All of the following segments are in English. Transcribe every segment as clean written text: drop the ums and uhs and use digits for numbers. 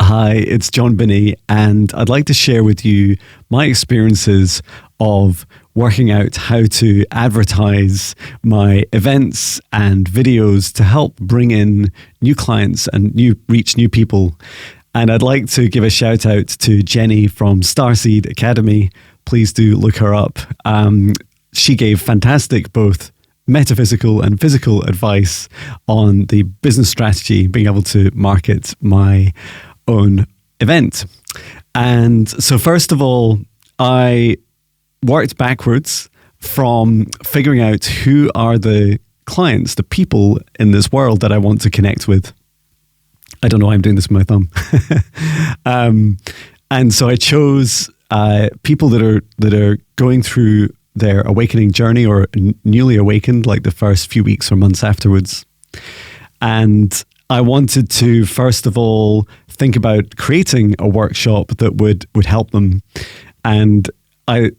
Hi, it's Jon Binnie, and I'd like to share with you my experiences of working out how to advertise my events and videos to help bring in new clients and reach new people. And I'd like to give a shout out to Jenny from Starseed Academy. Please do look her up. She gave fantastic both metaphysical and physical advice on the business strategy, being able to market my own event. And so first of all, I worked backwards from figuring out who are the clients, the people in this world that I want to connect with. I don't know why I'm doing this with my thumb. And so I chose people that are going through their awakening journey or newly awakened, like the first few weeks or months afterwards. And I wanted to, first of all, think about creating a workshop that would help them. And I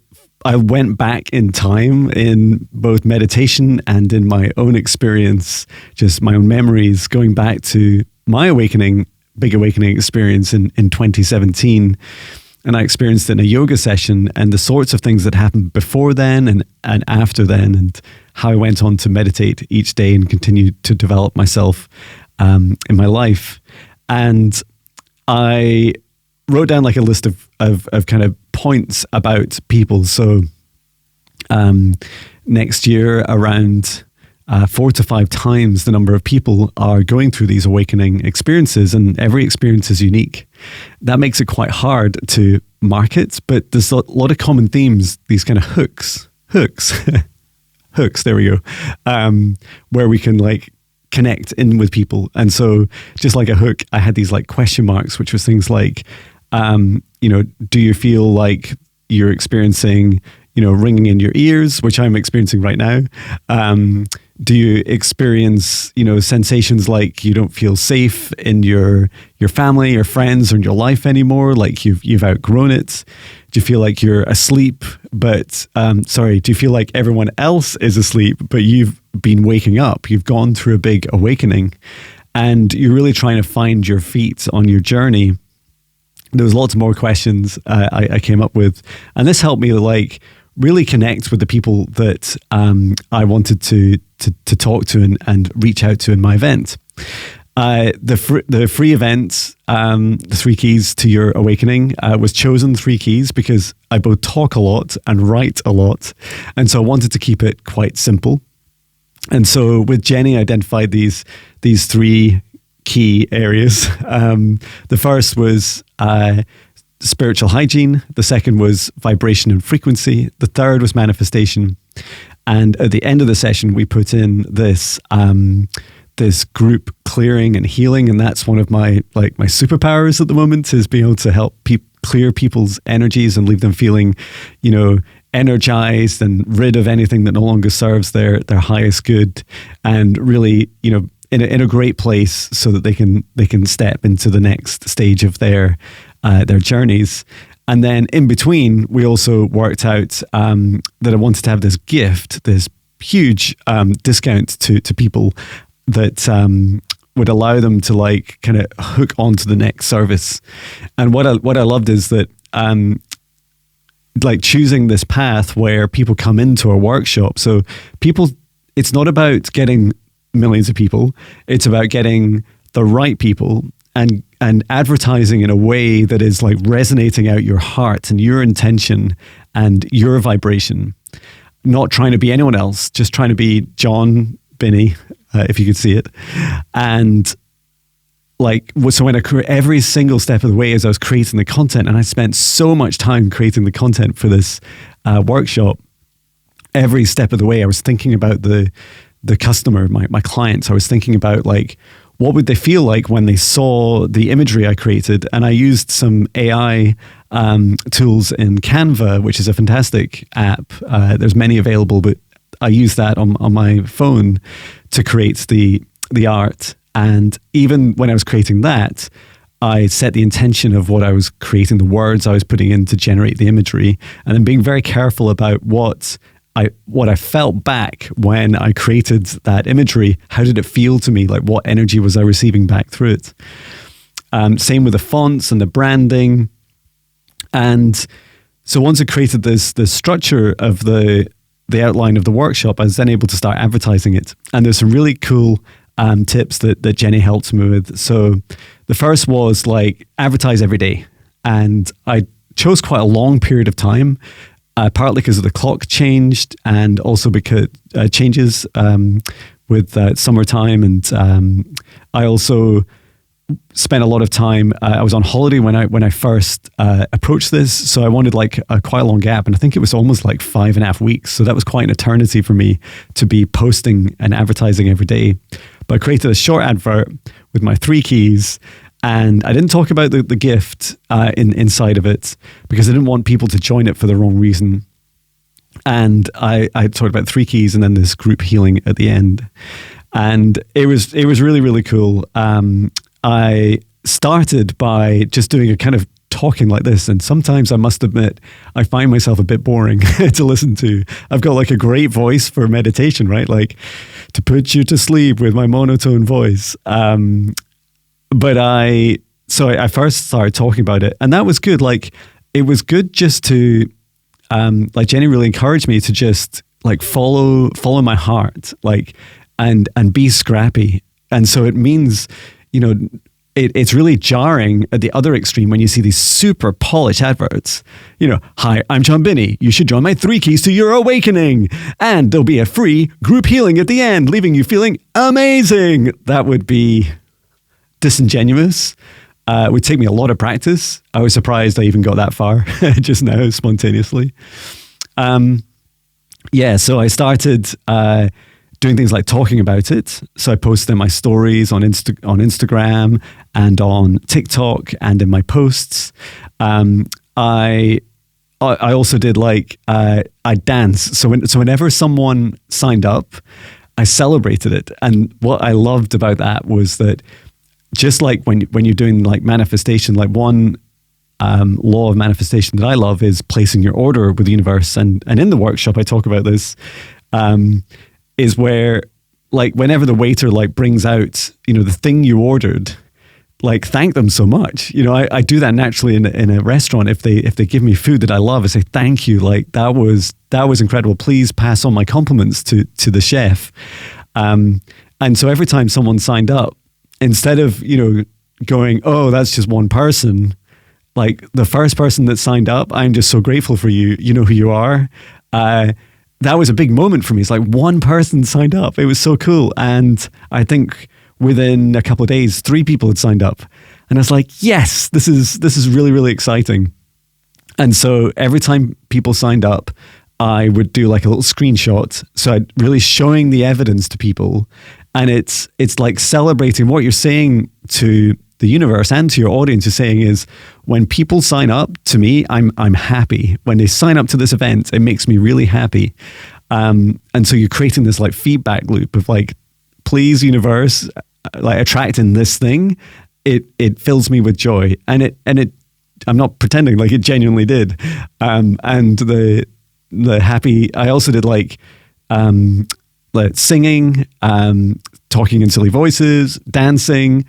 went back in time in both meditation and in my own experience, just my own memories, going back to my big awakening experience in 2017. And I experienced it in a yoga session, and the sorts of things that happened before then and after then, and how I went on to meditate each day and continued to develop myself in my life. And I wrote down like a list of kind of points about people. So next year, around 4 to 5 times the number of people are going through these awakening experiences, and every experience is unique. That makes it quite hard to market, but there's a lot of common themes, these kind of hooks, there we go, where we can like connect in with people. And so just like a hook, I had these like question marks, which was things like, do you feel like you're experiencing, ringing in your ears, which I'm experiencing right now? Do you experience, sensations like you don't feel safe in your family or friends or in your life anymore, like you've outgrown it? Do you feel like you're asleep, but do you feel like everyone else is asleep, but you've been waking up? You've gone through a big awakening, and you're really trying to find your feet on your journey. There was lots more questions I came up with, and this helped me like really connect with the people that I wanted to talk to and reach out to in my event. The free event, the 3 keys to your awakening, was chosen 3 keys because I both talk a lot and write a lot. And so I wanted to keep it quite simple. And so with Jenny, I identified these 3 key areas. The first was spiritual hygiene. The second was vibration and frequency. The third was manifestation. And at the end of the session, we put in this group clearing and healing. And that's one of my superpowers at the moment, is being able to help clear people's energies and leave them feeling, energized and rid of anything that no longer serves their highest good, and really, in a great place so that they can step into the next stage of their journeys. And then in between, we also worked out that I wanted to have this gift, this huge discount to people that would allow them to like kind of hook onto the next service. And what I loved is that like choosing this path where people come into a workshop. So it's not about getting millions of people. It's about getting the right people and advertising in a way that is like resonating out your heart and your intention and your vibration. Not trying to be anyone else, just trying to be Jon Binnie, if you could see it. And so when every single step of the way as I was creating the content, and I spent so much time creating the content for this workshop, every step of the way I was thinking about the customer, my clients. I was thinking about like, what would they feel like when they saw the imagery I created? And I used some AI tools in Canva, which is a fantastic app. There's many available, but I use that on my phone to create the art. And even when I was creating that, I set the intention of what I was creating, the words I was putting in to generate the imagery, and then being very careful about what I felt back when I created that imagery. How did it feel to me? Like, what energy was I receiving back through it? Same with the fonts and the branding. And so once I created the structure of the outline of the workshop, I was then able to start advertising it. And there's some really cool tips that Jenny helped me with. So the first was like advertise every day. And I chose quite a long period of time, partly because of the clock changed and also because changes with summertime. And I also spent a lot of time. I was on holiday when I first approached this, so I wanted like quite a long gap, and I think it was almost like 5.5 weeks. So that was quite an eternity for me to be posting and advertising every day. But I created a short advert with my 3 keys, and I didn't talk about the gift inside of it because I didn't want people to join it for the wrong reason. And I talked about 3 keys and then this group healing at the end, and it was really, really cool. I started by just doing a kind of talking like this, and sometimes I must admit I find myself a bit boring to listen to. I've got like a great voice for meditation, right? Like to put you to sleep with my monotone voice. But I first started talking about it, and that was good. Like it was good just to like Jenny really encouraged me to just like follow my heart, like and be scrappy. And so it means, you know, it's really jarring at the other extreme when you see these super polished adverts. You know, hi, I'm Jon Binnie. You should join my 3 keys to your awakening. And there'll be a free group healing at the end, leaving you feeling amazing. That would be disingenuous. It would take me a lot of practice. I was surprised I even got that far just now, spontaneously. So I started doing things like talking about it. So I posted in my stories on Instagram and on TikTok and in my posts. I also did like I dance. So whenever someone signed up, I celebrated it. And what I loved about that was that just like when you're doing like manifestation, like one law of manifestation that I love is placing your order with the universe. And in the workshop, I talk about this. Is where like whenever the waiter like brings out, you know, the thing you ordered, like thank them so much. You know, I do that naturally in a restaurant. If they give me food that I love, I say thank you. Like that was incredible. Please pass on my compliments to the chef. And so every time someone signed up, instead of, you know, going, oh, that's just one person, like the first person that signed up, I'm just so grateful for you. You know who you are. That was a big moment for me. It's like one person signed up. It was so cool. And I think within a couple of days, 3 people had signed up. And I was like, yes, this is really, really exciting. And so every time people signed up, I would do like a little screenshot. So I'd really showing the evidence to people. And it's like celebrating what you're saying to the universe and to your audience. Is saying is when people sign up to me, I'm happy. When they sign up to this event, it makes me really happy. And so you're creating this like feedback loop of like, please universe, like attracting this thing. It fills me with joy, and it I'm not pretending, like it genuinely did. And the happy. I also did like singing, talking in silly voices, dancing.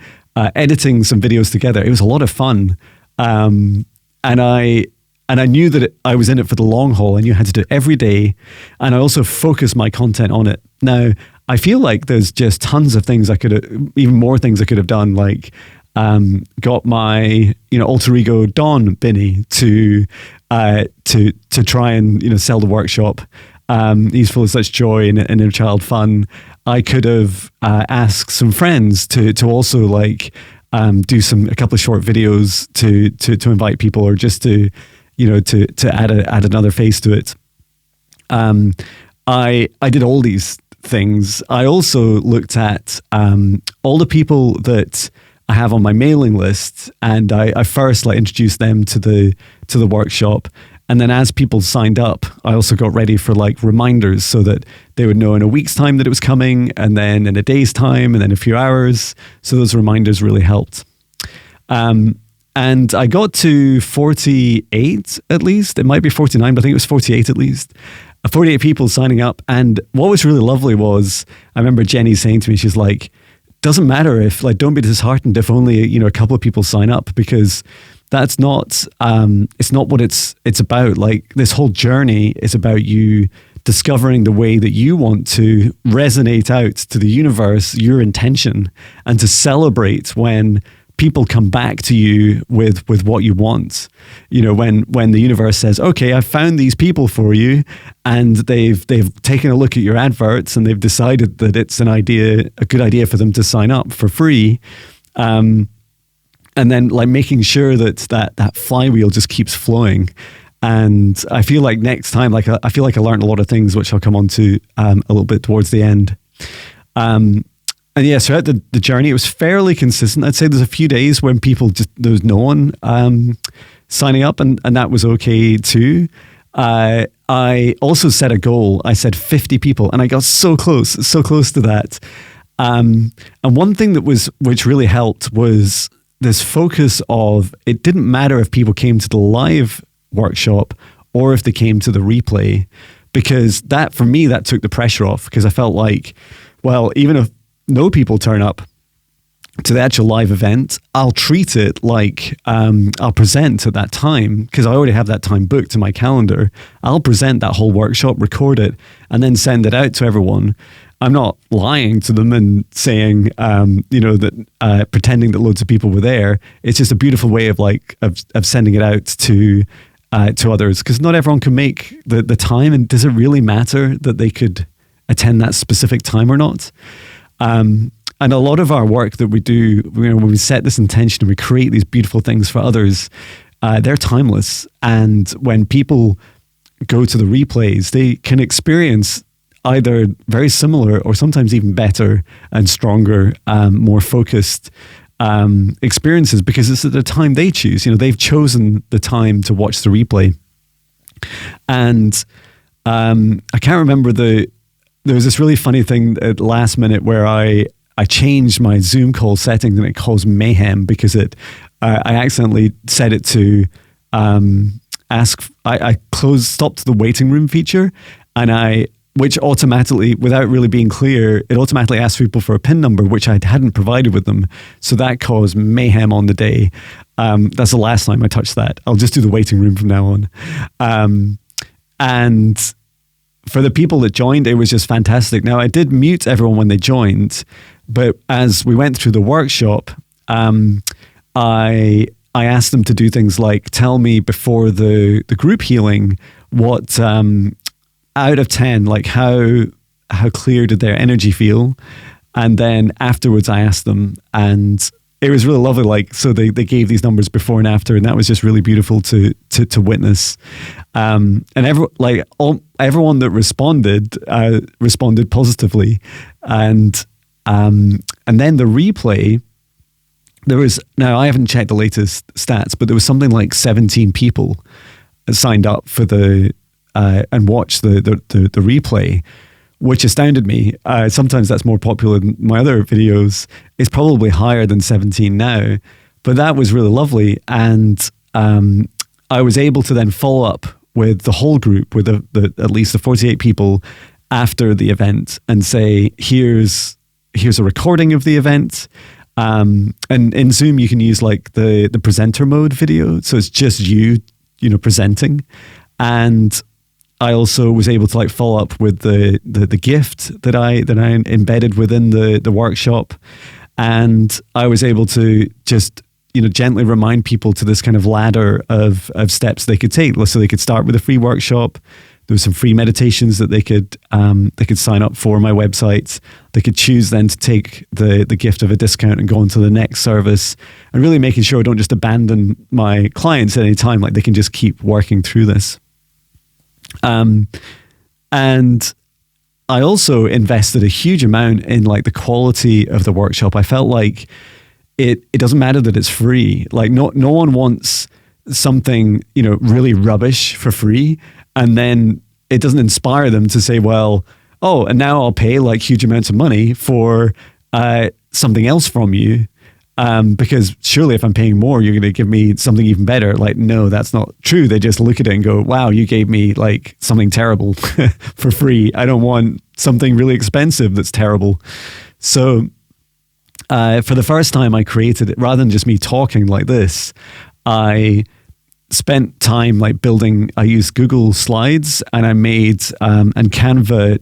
Editing some videos together. It was a lot of fun. And I knew that I was in it for the long haul. I knew how to do it every day. And I also focused my content on it. Now, I feel like there's just tons of things even more things I could have done, like got my, you know, alter ego Don Binnie to try and, you know, sell the workshop. He's full of such joy and inner child fun. I could have asked some friends to also like do a couple of short videos to invite people, or just to, you know, to add another face to it. I did all these things. I also looked at all the people that I have on my mailing list, and I first like introduced them to the workshop. And then as people signed up, I also got ready for like reminders so that they would know in a week's time that it was coming, and then in a day's time, and then a few hours. So those reminders really helped. And I got to 48 at least. It might be 49, but I think it was 48 at least. 48 people signing up. And what was really lovely was, I remember Jenny saying to me, she's like, doesn't matter if, like, don't be disheartened if only, you know, a couple of people sign up, because that's not, it's not what it's about. Like, this whole journey is about you discovering the way that you want to resonate out to the universe, your intention, and to celebrate when people come back to you with what you want. You know, when the universe says, okay, I've found these people for you, and they've taken a look at your adverts and they've decided that it's a good idea for them to sign up for free. And then, like, making sure that flywheel just keeps flowing. And I feel like next time, like, I feel like I learned a lot of things, which I'll come on to a little bit towards the end. And yeah, throughout the journey, it was fairly consistent. I'd say there's a few days when there was no one signing up, and that was okay too. I also set a goal. I said 50 people, and I got so close to that. And one thing which really helped was this focus of, it didn't matter if people came to the live workshop or if they came to the replay, because that, for me, that took the pressure off, because I felt like, well, even if no people turn up to the actual live event, I'll treat it like I'll present at that time, because I already have that time booked in my calendar. I'll present that whole workshop, record it, and then send it out to everyone. I'm not lying to them and saying, that pretending that loads of people were there. It's just a beautiful way of sending it out to others, because not everyone can make the time. And does it really matter that they could attend that specific time or not? And a lot of our work that we do, when we set this intention and we create these beautiful things for others, they're timeless. And when people go to the replays, they can experience either very similar or sometimes even better and stronger, more focused experiences, because it's at the time they choose. You know, they've chosen the time to watch the replay. And I can't remember there was this really funny thing at the last minute where I changed my Zoom call settings, and it caused mayhem because I accidentally set it to stopped the waiting room feature, and which automatically, without really being clear, it automatically asked people for a PIN number, which I hadn't provided with them. So that caused mayhem on the day. That's the last time I touched that. I'll just do the waiting room from now on. And for the people that joined, it was just fantastic. Now, I did mute everyone when they joined, but as we went through the workshop, I asked them to do things like tell me before the group healing what out of 10, like how clear did their energy feel, and then afterwards I asked them, and it was really lovely. Like, so they gave these numbers before and after, and that was just really beautiful to witness. And everyone that responded positively, and then the replay. Now I haven't checked the latest stats, but there was something like 17 people that signed up for and watched the replay, which astounded me. Sometimes that's more popular than my other videos. It's probably higher than 17 now, but that was really lovely. And I was able to then follow up with the whole group, with at least the 48 people after the event, and say, here's a recording of the event. And in Zoom, you can use like the presenter mode video. So it's just you presenting. And I also was able to like follow up with the gift that I embedded within the workshop, and I was able to just gently remind people to this kind of ladder of steps they could take. So they could start with a free workshop. There was some free meditations that they could sign up for on my website. They could choose then to take the gift of a discount and go on to the next service, and really making sure I don't just abandon my clients at any time. Like, they can just keep working through this. And I also invested a huge amount in like the quality of the workshop. I felt like it doesn't matter that it's free. Like, no one wants something, really rubbish for free, and then it doesn't inspire them to say, well, oh, and now I'll pay like huge amounts of money for something else from you. Because surely if I'm paying more, you're going to give me something even better. Like, no, that's not true. They just look at it and go, wow, you gave me like something terrible for free. I don't want something really expensive that's terrible. So for the first time I created it, rather than just me talking like this, I spent time like building, I used Google Slides, and I made, and Canva,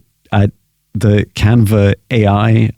the Canva AI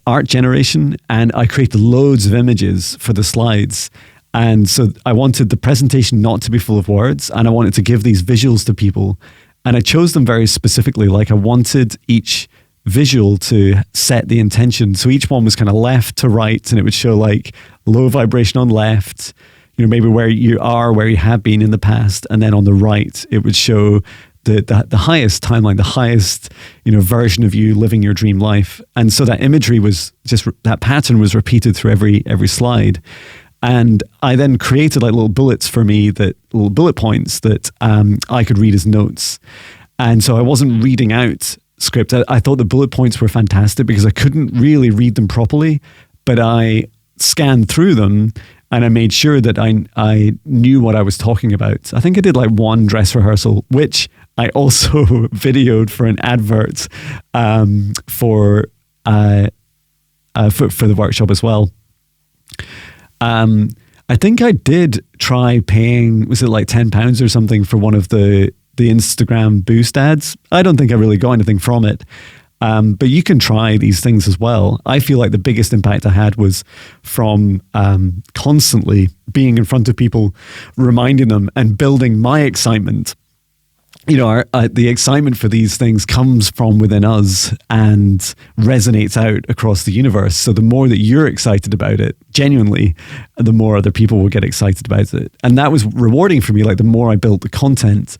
art generation, and I created loads of images for the slides. And so I wanted the presentation not to be full of words, and I wanted to give these visuals to people. And I chose them very specifically. Like I wanted each visual to set the intention. So each one was kind of left to right, and it would show like low vibration on left, you know, maybe where you are, where you have been in the past. And then on the right, it would show the highest timeline, the highest, you know, version of you living your dream life. And so that imagery was just, that pattern was repeated through every slide. And I then created like little bullets for me, that little bullet points that I could read as notes. And so I wasn't reading out script. I thought the bullet points were fantastic because I couldn't really read them properly, but I scanned through them and I made sure that I knew what I was talking about. I think I did like one dress rehearsal, which I also videoed for an advert for the workshop as well. I think I did try paying, was it like £10 or something for one of the Instagram boost ads? I don't think I really got anything from it. But you can try these things as well. I feel like the biggest impact I had was from constantly being in front of people, reminding them and building my excitement. You know, the excitement for these things comes from within us and resonates out across the universe. So the more that you're excited about it, genuinely, the more other people will get excited about it. And that was rewarding for me. Like the more I built the content,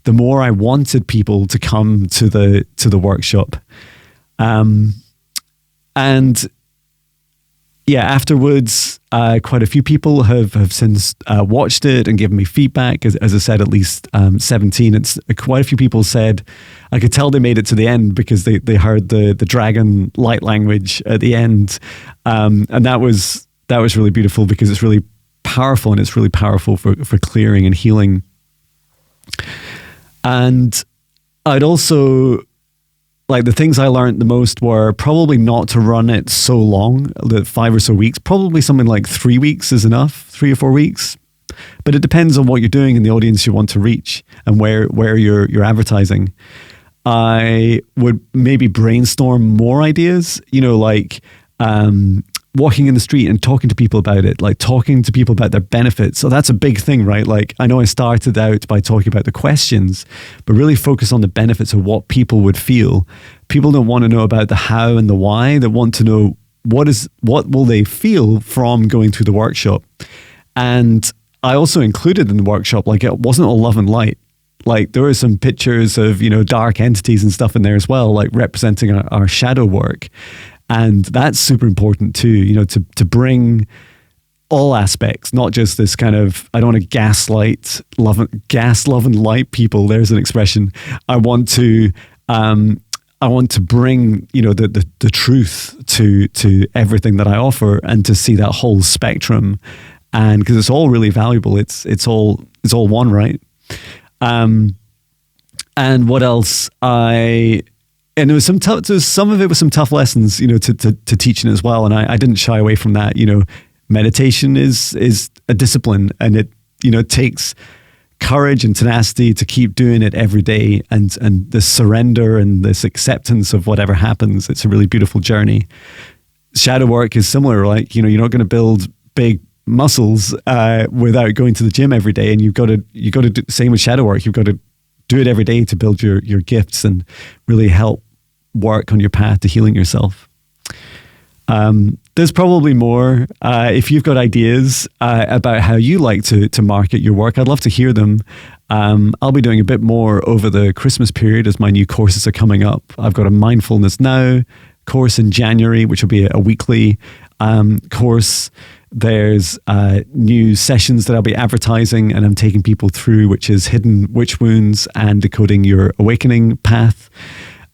the more I wanted people to come to the workshop. And yeah, afterwards, quite a few people have since watched it and given me feedback. As I said, at least 17. It's quite a few people said, I could tell they made it to the end because they heard the dragon light language at the end, and that was really beautiful because it's really powerful, and it's really powerful for clearing and healing. And I'd also, like, the things I learned the most were probably not to run it so long, the 5 or so weeks. Probably something like 3 weeks is enough, 3 or 4 weeks. But it depends on what you're doing and the audience you want to reach and where you're advertising. I would maybe brainstorm more ideas, you know, like walking in the street and talking to people about it, like talking to people about their benefits. So that's a big thing, right? Like, I know I started out by talking about the questions, but really focus on the benefits of what people would feel. People don't want to know about the how and the why. They want to know what will they feel from going through the workshop. And I also included in the workshop, like, it wasn't all love and light. Like, there were some pictures of, you know, dark entities and stuff in there as well, like representing our shadow work. And that's super important too, you know, to bring all aspects, not just this kind of, I don't want to gas, love and light people. There's an expression. I want to bring, you know, the truth to everything that I offer, and to see that whole spectrum. And because it's all really valuable, it's all one, right? And what else? And there was some of it was some tough lessons, you know, to teaching as well. And I didn't shy away from that. You know, meditation is a discipline, and it, you know, takes courage and tenacity to keep doing it every day, and this surrender and this acceptance of whatever happens. It's a really beautiful journey. Shadow work is similar. Like, you know, you're not going to build big muscles without going to the gym every day, and you've got to do the same with shadow work. You've got to do it every day to build your gifts and really help work on your path to healing yourself. There's probably more. If you've got ideas about how you like to market your work, I'd love to hear them. I'll be doing a bit more over the Christmas period as my new courses are coming up. I've got a Mindfulness Now course in January, which will be a weekly course. There's new sessions that I'll be advertising, and I'm taking people through, which is Hidden Witch Wounds and Decoding Your Awakening Path.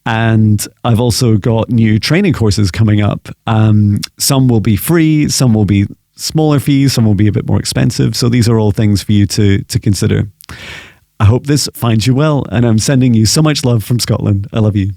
And I've also got new training courses coming up. Some will be free, some will be smaller fees, some will be a bit more expensive. So these are all things for you to consider. I hope this finds you well, and I'm sending you so much love from Scotland. I love you.